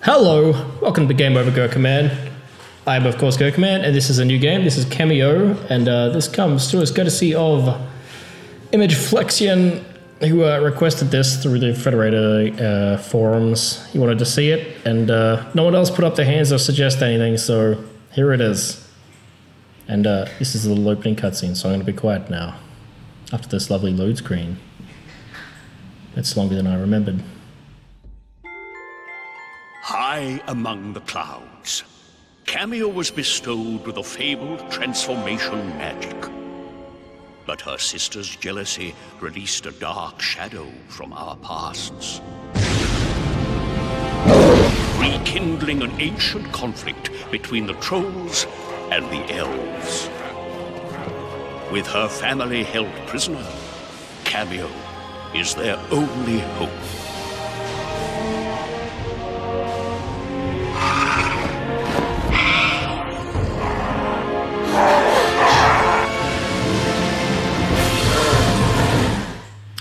Hello, welcome to Game Over Gerkinman. I am of course Gerkinman, and this is a new game. This is Kameo, and this comes to us courtesy of Image Flexion, who requested this through the Federator forums. He wanted to see it, and no one else put up their hands or suggest anything, so here it is. And this is a little opening cutscene, so I'm going to be quiet now. After this lovely load screen. It's longer than I remembered. High among the clouds, Kameo was bestowed with a fabled transformation magic. But her sister's jealousy released a dark shadow from our pasts, rekindling an ancient conflict between the trolls and the elves. With her family held prisoner, Kameo is their only hope.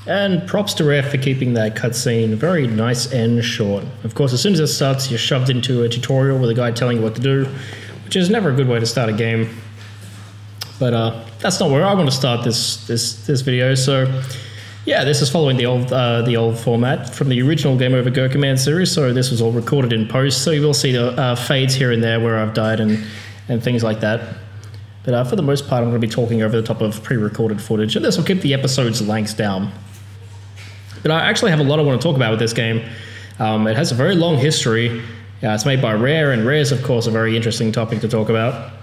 And props to Rare for keeping that cutscene very nice and short. Of course, as soon as it starts, you're shoved into a tutorial with a guy telling you what to do, which is never a good way to start a game. But that's not where I want to start this video. So, yeah, this is following the old format from the original Game Over Gerkinman series. So this was all recorded in post. So you will see the fades here and there where I've died and things like that. But for the most part, I'm going to be talking over the top of pre-recorded footage, and this will keep the episode's lengths down. But I actually have a lot I want to talk about with this game. It has a very long history. It's made by Rare, and Rare's, of course, a very interesting topic to talk about.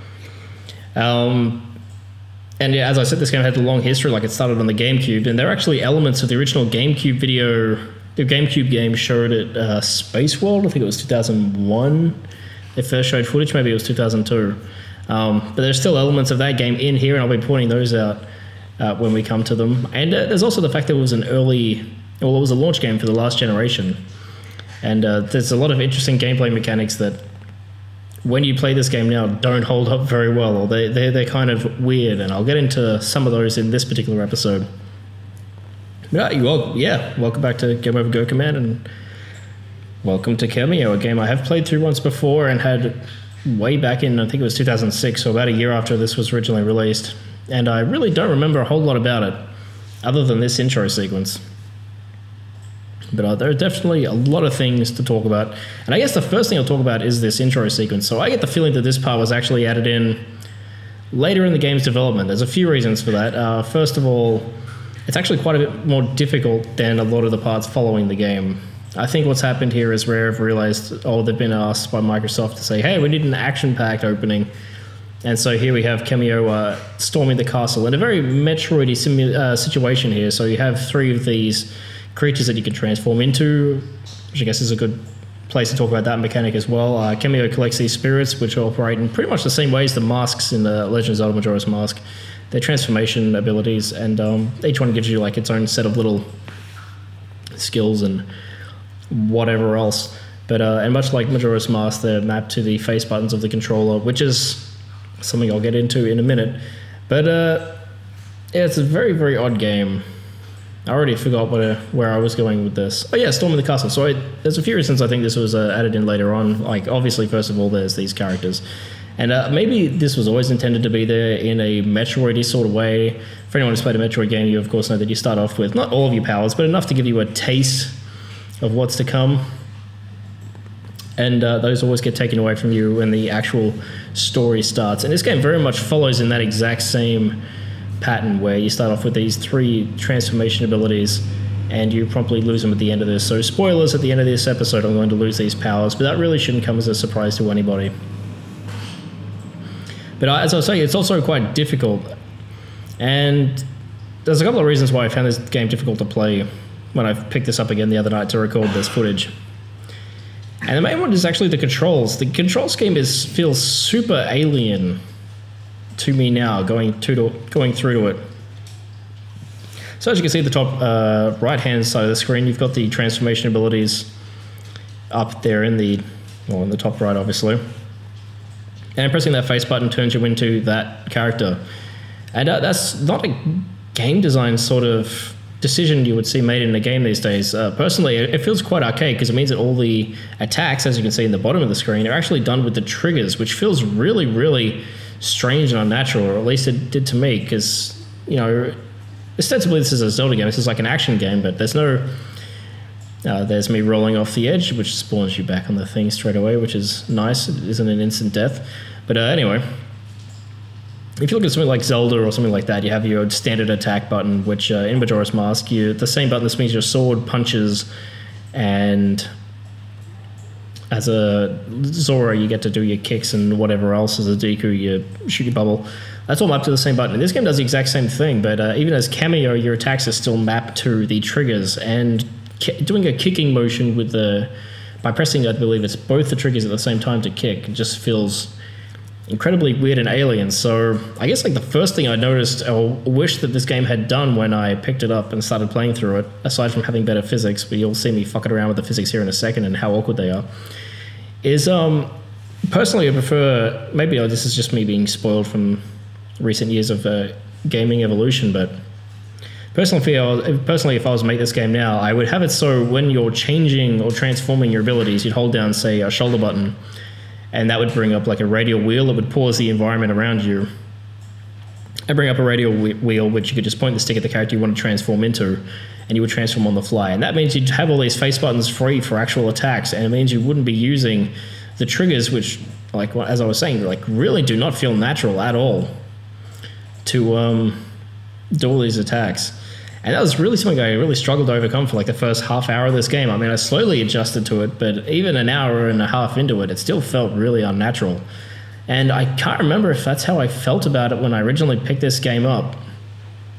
And yeah, as I said, this game had a long history, like it started on the GameCube, and there are actually elements of the original GameCube video. The GameCube game showed at Space World. I think it was 2001. They first showed footage, maybe it was 2002. But there's still elements of that game in here, and I'll be pointing those out when we come to them. And there's also the fact that it was an it was a launch game for the last generation. And there's a lot of interesting gameplay mechanics that, when you play this game now, don't hold up very well, or they're kind of weird, and I'll get into some of those in this particular episode. But welcome back to Game Over Gerkinman, and welcome to Kameo, a game I have played through once before and had way back in, I think it was 2006, so about a year after this was originally released. And I really don't remember a whole lot about it, other than this intro sequence. But there are definitely a lot of things to talk about. And I guess the first thing I'll talk about is this intro sequence. So I get the feeling that this part was actually added in later in the game's development. There's a few reasons for that. First of all, it's actually quite a bit more difficult than a lot of the parts following the game. I think what's happened here is Rare have realized, they've been asked by Microsoft to say, hey, we need an action-packed opening. And so here we have Kameo storming the castle in a very Metroid-y situation here. So you have three of these creatures that you can transform into, which I guess is a good place to talk about that mechanic as well. Kameo collects these spirits, which operate in pretty much the same way as the masks in the Legend of Zelda Majora's Mask. They're transformation abilities, and each one gives you like its own set of little skills and whatever else. But and much like Majora's Mask, they're mapped to the face buttons of the controller, which is something I'll get into in a minute. But yeah, it's a very, very odd game. I already forgot where I was going with this. Oh yeah, Storming the Castle. So there's a few reasons I think this was added in later on. Like, obviously, first of all, there's these characters. And maybe this was always intended to be there in a Metroid-y sort of way. For anyone who's played a Metroid game, you of course know that you start off with not all of your powers, but enough to give you a taste of what's to come. And those always get taken away from you when the actual story starts. And this game very much follows in that exact same pattern, where you start off with these three transformation abilities and you promptly lose them at the end of this. So spoilers, at the end of this episode I'm going to lose these powers, but that really shouldn't come as a surprise to anybody. But as I was saying, it's also quite difficult, and there's a couple of reasons why I found this game difficult to play when I picked this up again the other night to record this footage. And the main one is actually the controls. The control scheme feels super alien to me now, going through to it. So as you can see at the top right-hand side of the screen, you've got the transformation abilities up there in the top right, obviously. And pressing that face button turns you into that character. And that's not a game design sort of decision you would see made in a game these days. Personally, it feels quite archaic because it means that all the attacks, as you can see in the bottom of the screen, are actually done with the triggers, which feels really, really strange and unnatural, or at least it did to me, because, you know, ostensibly this is a Zelda game. This is like an action game, but there's no... there's me rolling off the edge, which spawns you back on the thing straight away, which is nice. It isn't an instant death. But anyway... If you look at something like Zelda or something like that, you have your standard attack button, which in Majora's Mask, the same button. This means your sword punches, and as a Zora, you get to do your kicks and whatever else. As a Deku, you shoot your bubble. That's all mapped to the same button. And this game does the exact same thing, but even as Kameo, your attacks are still mapped to the triggers, and doing a kicking motion with by pressing, I believe it's both the triggers at the same time to kick, it just feels incredibly weird and alien. So I guess like the first thing I noticed or wished that this game had done when I picked it up and started playing through it, aside from having better physics, but you'll see me fucking around with the physics here in a second and how awkward they are, is personally I prefer, maybe this is just me being spoiled from recent years of gaming evolution, but personally if I was to make this game now, I would have it so when you're changing or transforming your abilities, you'd hold down, say, a shoulder button, and that would bring up like a radial wheel. It would pause the environment around you and bring up a radial wheel, which you could just point the stick at the character you want to transform into, and you would transform on the fly. And that means you'd have all these face buttons free for actual attacks, and it means you wouldn't be using the triggers, which, like as I was saying, like really do not feel natural at all to do all these attacks. And that was really something I really struggled to overcome for like the first half hour of this game. I mean, I slowly adjusted to it, but even an hour and a half into it, it still felt really unnatural. And I can't remember if that's how I felt about it when I originally picked this game up,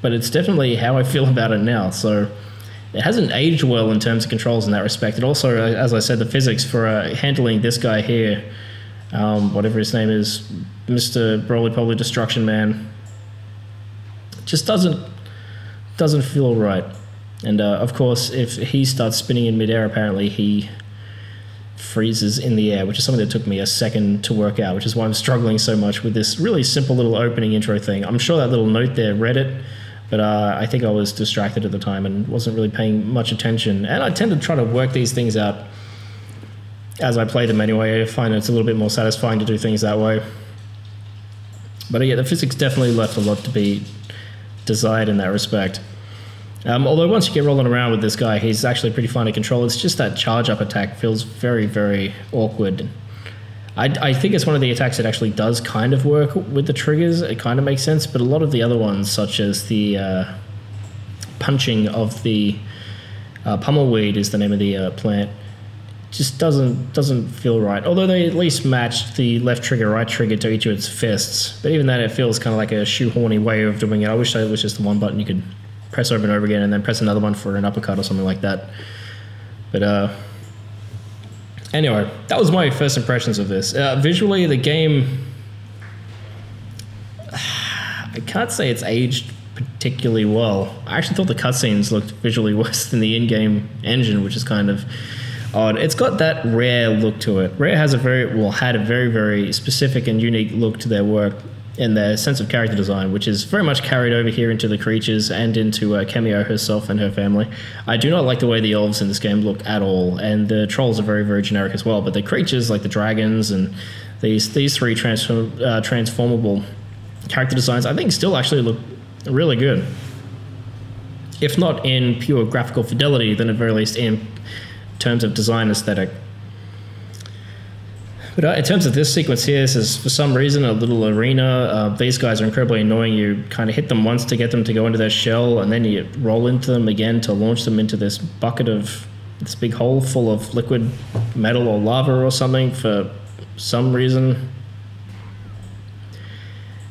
but it's definitely how I feel about it now. So it hasn't aged well in terms of controls in that respect. It also, as I said, the physics for handling this guy here, whatever his name is, Mr. Roly-Poly Destruction Man, just doesn't feel right. And of course, if he starts spinning in midair, apparently he freezes in the air, which is something that took me a second to work out, which is why I'm struggling so much with this really simple little opening intro thing. I'm sure that little note there read it, but I think I was distracted at the time and wasn't really paying much attention. And I tend to try to work these things out as I play them anyway. I find it's a little bit more satisfying to do things that way. But yeah, the physics definitely left a lot to be desired in that respect. Although once you get rolling around with this guy, he's actually pretty fun to control. It's just that charge-up attack feels very, very awkward. I think it's one of the attacks that actually does kind of work with the triggers. It kind of makes sense, but a lot of the other ones, such as the punching of the pummelweed is the name of the plant, just doesn't feel right. Although they at least matched the left trigger, right trigger to each of its fists. But even then, it feels kind of like a shoehorny way of doing it. I wish it was just the one button you could press over and over again and then press another one for an uppercut or something like that. But anyway, that was my first impressions of this. Visually, the game, I can't say it's aged particularly well. I actually thought the cutscenes looked visually worse than the in-game engine, which is kind of odd. It's got that Rare look to it. Rare has had a very, very specific and unique look to their work and their sense of character design, which is very much carried over here into the creatures and into Kameo herself and her family. I do not like the way the elves in this game look at all, and the trolls are very, very generic as well, but the creatures like the dragons and these three transformable character designs, I think still actually look really good. If not in pure graphical fidelity, then at very least in terms of design aesthetic. But in terms of this sequence here, this is for some reason a little arena. These guys are incredibly annoying. You kind of hit them once to get them to go into their shell, and then you roll into them again to launch them into this bucket of this big hole full of liquid metal or lava or something for some reason.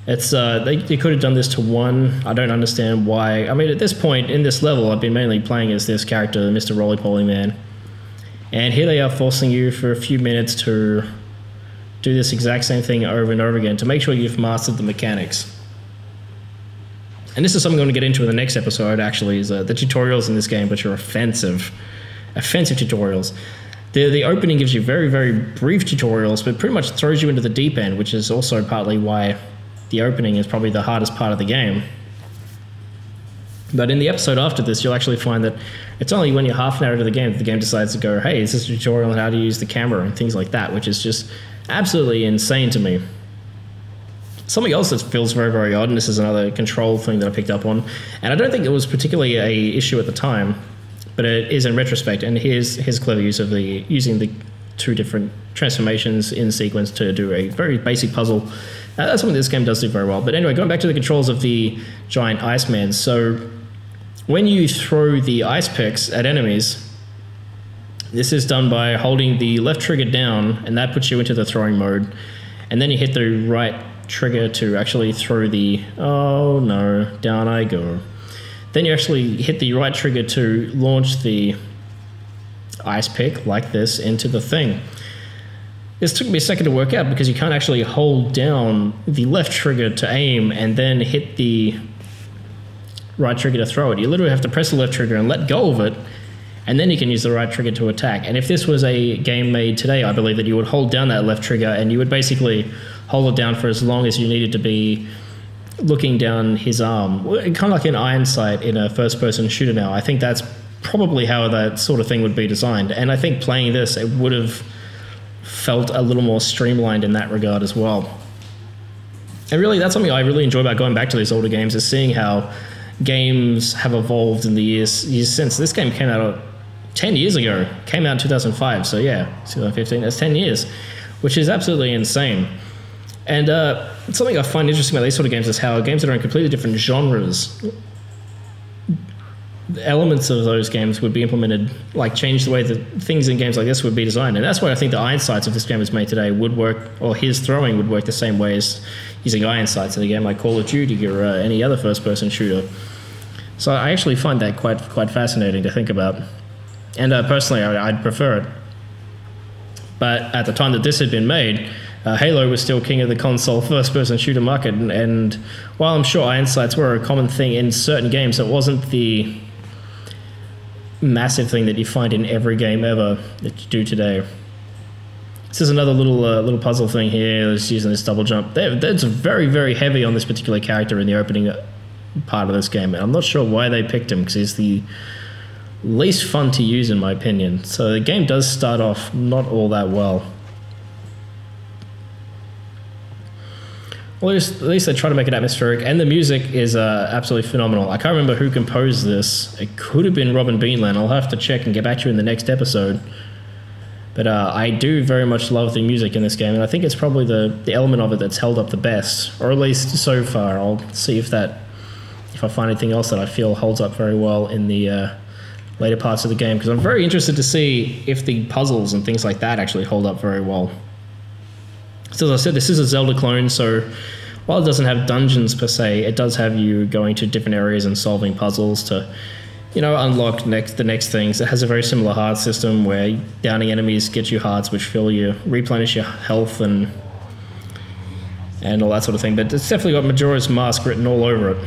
It's you could have done this to one. I don't understand why. I mean, at this point in this level, I've been mainly playing as this character, Mr. Roly-Poly Man. And here they are forcing you for a few minutes to do this exact same thing over and over again to make sure you've mastered the mechanics. And this is something I'm going to get into in the next episode, actually, is the tutorials in this game, which are offensive tutorials. The opening gives you very, very brief tutorials, but pretty much throws you into the deep end, which is also partly why the opening is probably the hardest part of the game. But in the episode after this, you'll actually find that it's only when you're half an hour into the game that the game decides to go, hey, is this a tutorial on how to use the camera and things like that, which is just absolutely insane to me. Something else that feels very, very odd, and this is another control thing that I picked up on, and I don't think it was particularly a issue at the time, but it is in retrospect, and here's his clever use of using the two different transformations in sequence to do a very basic puzzle. That's something this game does do very well. But anyway, going back to the controls of the giant Iceman. So when you throw the ice picks at enemies, this is done by holding the left trigger down, and that puts you into the throwing mode. And then you hit the right trigger to actually throw the, oh no, down I go. Then you actually hit the right trigger to launch the ice pick like this into the thing. This took me a second to work out because you can't actually hold down the left trigger to aim and then hit the right trigger to throw it. You literally have to press the left trigger and let go of it, and then you can use the right trigger to attack. And if this was a game made today, I believe that you would hold down that left trigger and you would basically hold it down for as long as you needed to be looking down his arm. Kind of like an iron sight in a first-person shooter now. I think that's probably how that sort of thing would be designed. And I think playing this, it would have felt a little more streamlined in that regard as well. And really, that's something I really enjoy about going back to these older games, is seeing how games have evolved in the years since. This game came out 10 years ago. Came out in 2005, so yeah, 2015, that's 10 years, which is absolutely insane. And something I find interesting about these sort of games is how games that are in completely different genres, elements of those games would be implemented, like change the way that things in games like this would be designed. And that's why I think the iron sights of this game is made today would work, or his throwing would work the same way as using iron sights in a game like Call of Duty or any other first-person shooter. So I actually find that quite fascinating to think about. And personally, I'd prefer it. But at the time that this had been made, Halo was still king of the console first-person shooter market. And while I'm sure iron sights were a common thing in certain games, it wasn't the massive thing that you find in every game ever that you do today. This is another little puzzle thing here. Just using this double jump. That's very, very heavy on this particular character in the opening part of this game. I'm not sure why they picked him, because he's the least fun to use in my opinion. So the game does start off not all that well. Well, at least they try to make it atmospheric, and the music is absolutely phenomenal. I can't remember who composed this. It could have been Robin Beanland. I'll have to check and get back to you in the next episode. But I do very much love the music in this game, and I think it's probably the element of it that's held up the best, or at least so far. I'll see if I find anything else that I feel holds up very well in the later parts of the game, because I'm very interested to see if the puzzles and things like that actually hold up very well. So as I said, this is a Zelda clone, so while it doesn't have dungeons per se, it does have you going to different areas and solving puzzles to, unlock the next things. It has a very similar heart system where downing enemies get you hearts, which fill you, replenish your health and all that sort of thing. But it's definitely got Majora's Mask written all over it.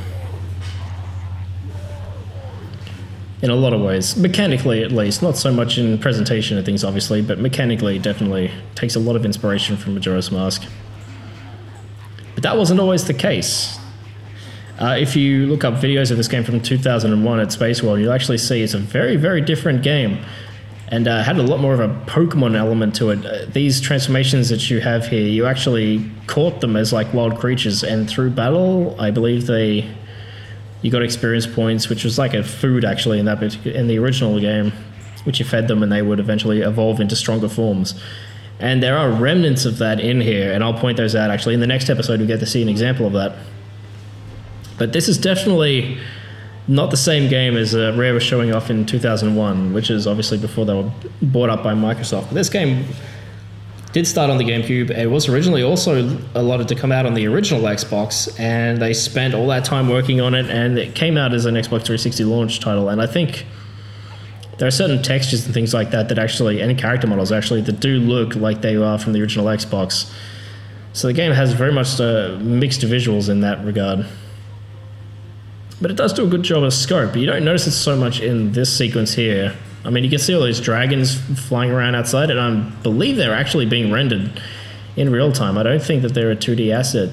In a lot of ways. Mechanically, at least. Not so much in presentation and things, obviously, but mechanically, it definitely takes a lot of inspiration from Majora's Mask. But that wasn't always the case. If you look up videos of this game from 2001 at Space World, you'll actually see it's a very, very different game, and had a lot more of a Pokemon element to it. These transformations that you have here, you actually caught them as like wild creatures, and through battle, I believe you got experience points, which was like a food actually in the original game, which you fed them and they would eventually evolve into stronger forms. And there are remnants of that in here, and I'll point those out actually. In the next episode, we get to see an example of that. But this is definitely not the same game as Rare was showing off in 2001, which is obviously before they were bought up by Microsoft. But this game did start on the GameCube. It was originally also allotted to come out on the original Xbox, and they spent all that time working on it, and it came out as an Xbox 360 launch title. And I think there are certain textures and things like that actually, and character models actually, that do look like they are from the original Xbox. So the game has very much mixed visuals in that regard. But it does do a good job of scope. You don't notice it so much in this sequence here. I mean, you can see all those dragons flying around outside, and I believe they're actually being rendered in real time. I don't think that they're a 2D asset.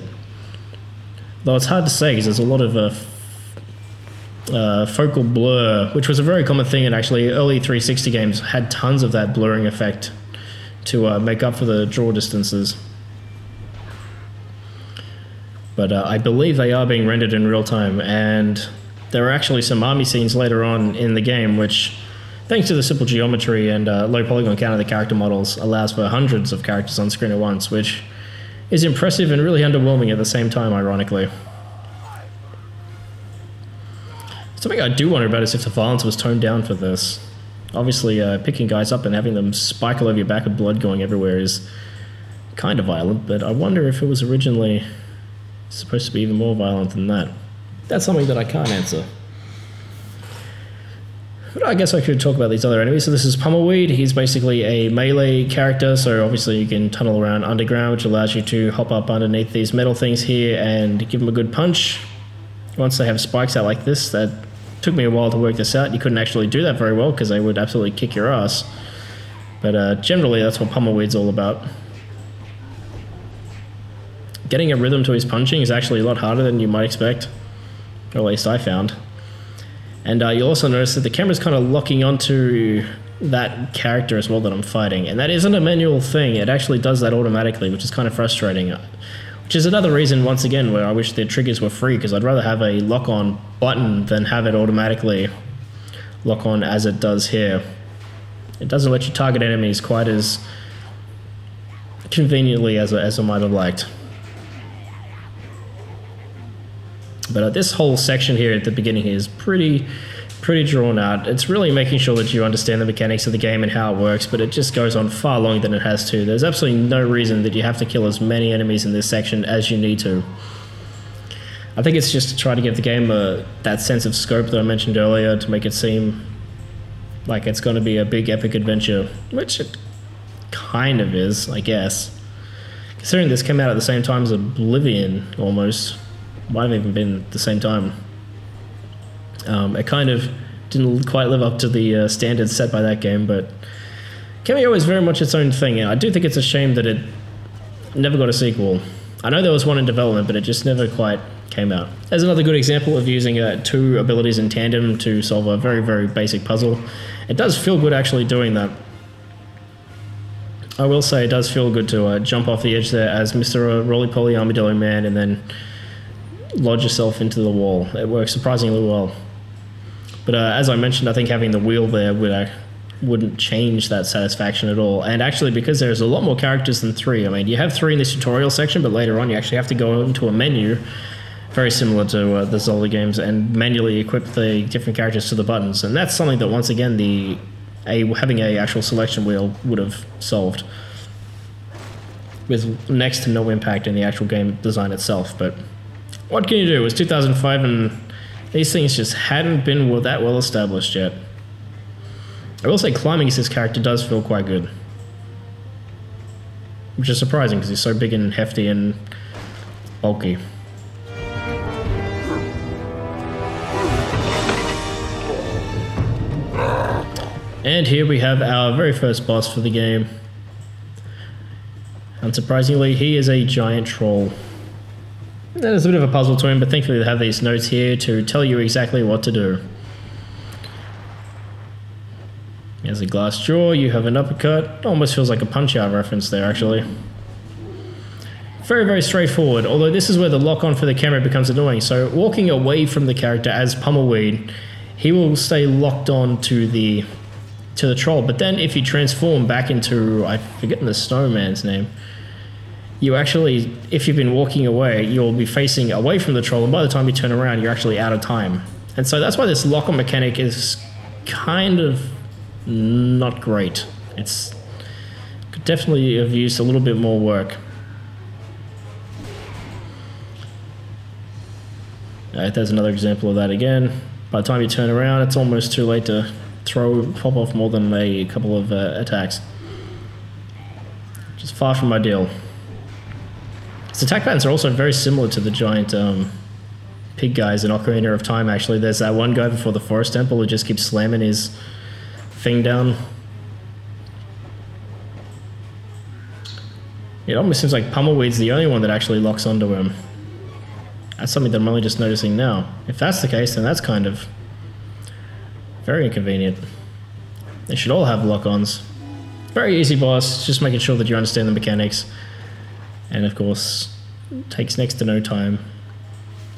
Though it's hard to say, because there's a lot of focal blur, which was a very common thing, and actually early 360 games had tons of that blurring effect to make up for the draw distances. But I believe they are being rendered in real time, and there are actually some army scenes later on in the game which, thanks to the simple geometry and low polygon count of the character models, allows for hundreds of characters on screen at once, which is impressive and really underwhelming at the same time, ironically. Something I do wonder about is if the violence was toned down for this. Obviously, picking guys up and having them spike all over your back with blood going everywhere is kind of violent, but I wonder if it was originally supposed to be even more violent than that. That's something that I can't answer. But I guess I could talk about these other enemies. So this is Pummelweed. He's basically a melee character, so obviously you can tunnel around underground, which allows you to hop up underneath these metal things here and give them a good punch. Once they have spikes out like this, that took me a while to work this out. You couldn't actually do that very well because they would absolutely kick your ass. But generally that's what Pummelweed's all about. Getting a rhythm to his punching is actually a lot harder than you might expect, or at least I found. And you'll also notice that the camera's kind of locking onto that character as well that I'm fighting, and that isn't a manual thing. It actually does that automatically, which is kind of frustrating. Which is another reason, once again, where I wish the triggers were free, because I'd rather have a lock-on button than have it automatically lock on as it does here. It doesn't let you target enemies quite as conveniently as I might have liked. But this whole section here at the beginning here is pretty drawn out. It's really making sure that you understand the mechanics of the game and how it works, but it just goes on far longer than it has to. There's absolutely no reason that you have to kill as many enemies in this section as you need to. I think it's just to try to give the game that sense of scope that I mentioned earlier, to make it seem like it's going to be a big epic adventure, which it kind of is, I guess. Considering this came out at the same time as Oblivion, almost. Might have even been at the same time. It kind of didn't quite live up to the standards set by that game, but Kameo is very much its own thing, and I do think it's a shame that it never got a sequel. I know there was one in development, but it just never quite came out. There's another good example of using two abilities in tandem to solve a very, very basic puzzle. It does feel good actually doing that. I will say it does feel good to jump off the edge there as Mr. Roly-Poly Armadillo Man and then lodge yourself into the wall. It works surprisingly well. But as I mentioned, I think having the wheel there wouldn't change that satisfaction at all. And actually, because there's a lot more characters than 3, I mean, you have 3 in this tutorial section, but later on you actually have to go into a menu, very similar to the Zelda games, and manually equip the different characters to the buttons. And that's something that, once again, having a actual selection wheel would have solved, with next to no impact in the actual game design itself. But what can you do? It was 2005 and these things just hadn't been that well established yet. I will say climbing as this character does feel quite good, which is surprising because he's so big and hefty and bulky. And here we have our very first boss for the game. Unsurprisingly, he is a giant troll. There's a bit of a puzzle to him, but thankfully they have these notes here to tell you exactly what to do. There's a glass jaw, you have an uppercut. Almost feels like a Punch-Out reference there, actually. Very, very straightforward, although this is where the lock-on for the camera becomes annoying. So walking away from the character as Pummelweed, he will stay locked on to the troll, but then if you transform back into, I've forgotten the snowman's name, you actually, if you've been walking away, you'll be facing away from the troll, and by the time you turn around, you're actually out of time. And so that's why this lock-on mechanic is kind of not great. It's could definitely have used a little bit more work. There's another example of that again. By the time you turn around, it's almost too late to pop off more than a couple of attacks, which is far from ideal. His attack patterns are also very similar to the giant pig guys in Ocarina of Time, actually. There's that one guy before the forest temple who just keeps slamming his thing down. It almost seems like Pummelweed's the only one that actually locks onto him. That's something that I'm only just noticing now. If that's the case, then that's kind of very inconvenient. They should all have lock-ons. Very easy boss, just making sure that you understand the mechanics. And of course, takes next to no time.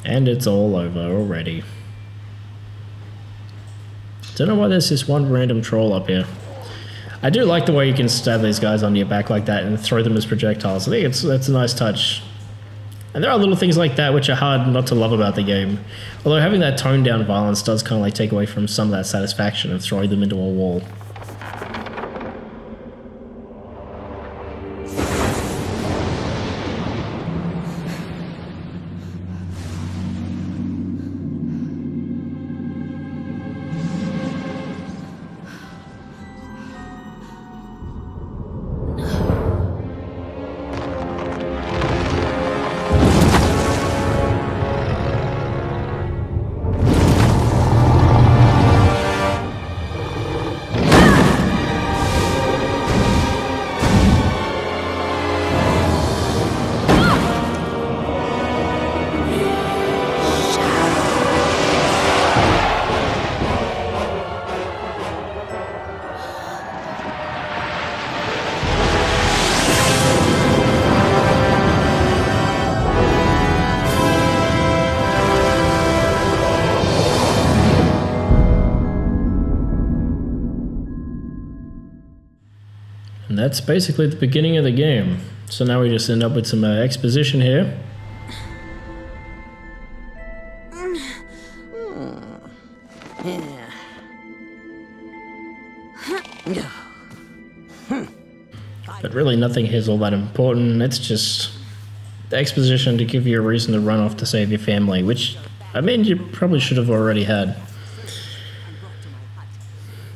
And it's all over already. Don't know why there's this one random troll up here. I do like the way you can stab these guys on your back like that and throw them as projectiles. I think that's a nice touch. And there are little things like that which are hard not to love about the game. Although having that toned down violence does kind of like take away from some of that satisfaction of throwing them into a wall. And that's basically the beginning of the game. So now we just end up with some exposition here. But really nothing here is all that important. It's just the exposition to give you a reason to run off to save your family, which, I mean, you probably should have already had.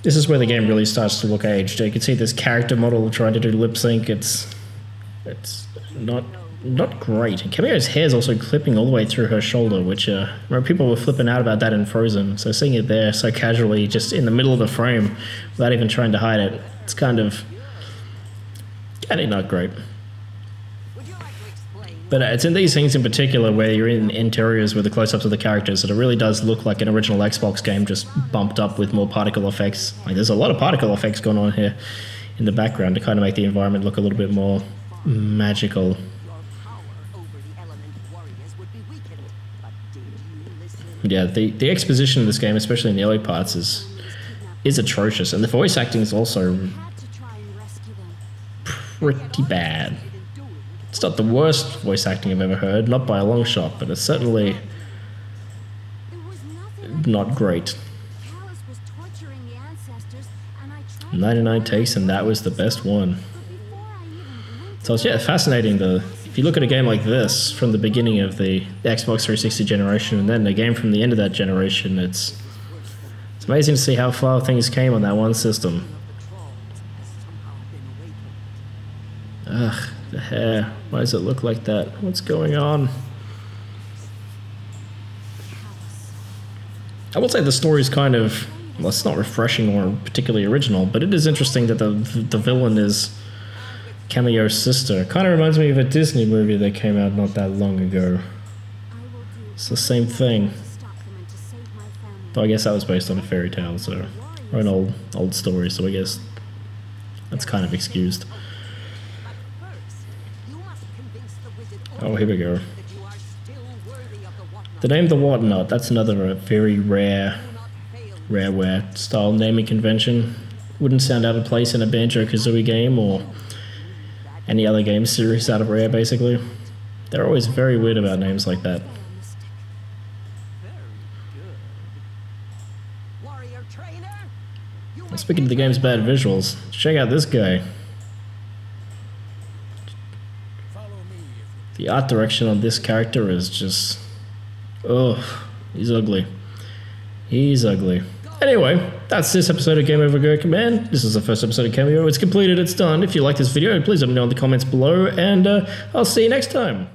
This is where the game really starts to look aged. You can see this character model trying to do lip sync. It's not great. And Kameo's hair is also clipping all the way through her shoulder, which remember people were flipping out about that in Frozen. So seeing it there so casually, just in the middle of the frame, without even trying to hide it, it's kind of not great. But it's in these things in particular where you're in interiors with the close-ups of the characters that it really does look like an original Xbox game just bumped up with more particle effects. Like there's a lot of particle effects going on here in the background to kind of make the environment look a little bit more magical. Yeah, the exposition of this game, especially in the early parts, is atrocious, and the voice acting is also pretty bad. It's not the worst voice acting I've ever heard, not by a long shot, but it's certainly not great. 99 takes, and that was the best one. So it's fascinating. If you look at a game like this from the beginning of the Xbox 360 generation, and then a game from the end of that generation, it's amazing to see how far things came on that one system. Ugh. The hair. Why does it look like that? What's going on? I would say the story is kind of, well, it's not refreshing or particularly original, but it is interesting that the villain is Kameo's sister. Kind of reminds me of a Disney movie that came out not that long ago. It's the same thing. Though I guess that was based on a fairy tale, so, or an old story, so I guess that's kind of excused. Oh, here we go. The name The Whatnot, that's another very rareware style naming convention. Wouldn't sound out of place in a Banjo-Kazooie game or any other game series out of Rare, basically. They're always very weird about names like that. Speaking of the game's bad visuals, check out this guy. The art direction on this character is just... ugh, he's ugly. He's ugly. Anyway, that's this episode of Game Over Gerkinman. This is the first episode of Kameo. It's completed, it's done. If you like this video, please let me know in the comments below, and I'll see you next time.